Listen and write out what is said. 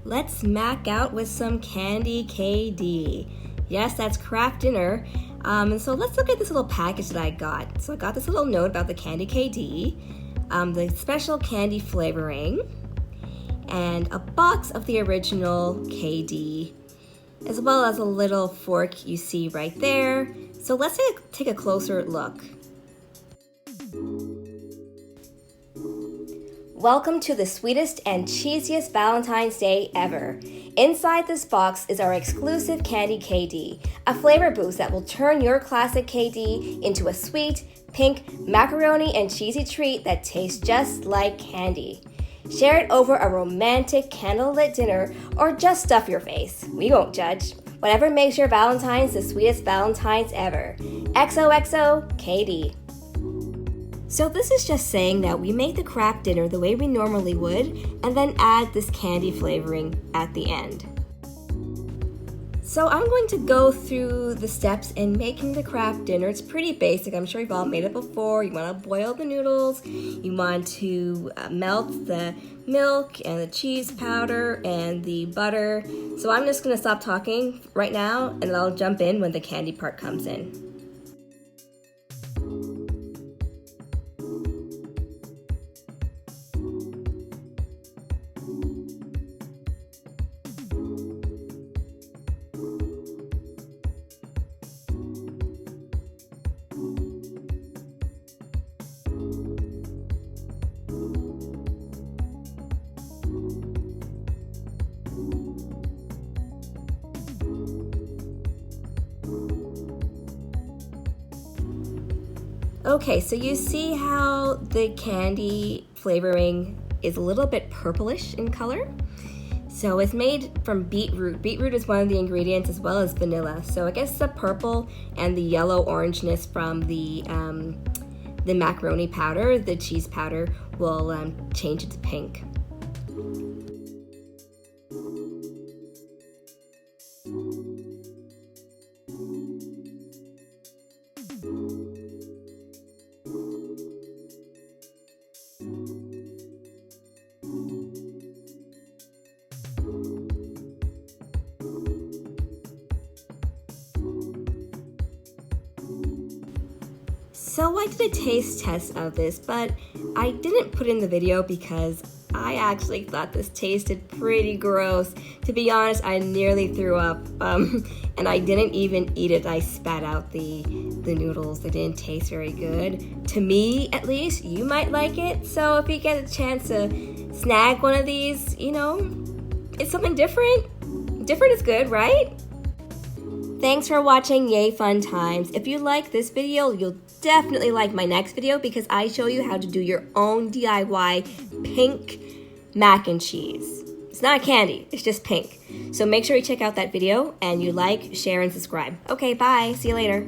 Let's mac out with some candy KD. Yes, that's Kraft dinner. And so let's look at this little package that I got. So I got this little note about the candy KD, the special candy flavoring, and a box of the original KD, as well as a little fork you see right there. So let's take a closer look. Welcome to the sweetest and cheesiest Valentine's Day ever. Inside this box is our exclusive candy KD, a flavor boost that will turn your classic KD into a sweet, pink, macaroni and cheesy treat that tastes just like candy. Share it over a romantic candlelit dinner or just stuff your face. We won't judge. Whatever makes your Valentine's the sweetest Valentine's ever. XOXO KD. So this is just saying that we make the Kraft dinner the way we normally would and then add this candy flavoring at the end. So I'm going to go through the steps in making the Kraft dinner. It's pretty basic. I'm sure you've all made it before. You want to boil the noodles. You want to melt the milk and the cheese powder and the butter. So I'm just going to stop talking right now and I'll jump in when the candy part comes in. Okay, so you see how the candy flavoring is a little bit purplish in color? So it's made from beetroot. Beetroot is one of the ingredients as well as vanilla. So I guess the purple and the yellow orangeness from the macaroni powder, the cheese powder, will change it to pink. So I did a taste test of this, but I didn't put in the video because I actually thought this tasted pretty gross. To be honest, I nearly threw up, and I didn't even eat it. I spat out the noodles. They didn't taste very good. To me, at least, you might like it. So if you get a chance to snag one of these, you know, it's something different. Different is good, right? Thanks for watching Yay Fun Times. If you like this video, you'll definitely like my next video because I show you how to do your own DIY pink mac and cheese. It's not candy, it's just pink. So make sure you check out that video and you like, share, and subscribe. Okay, bye. See you later.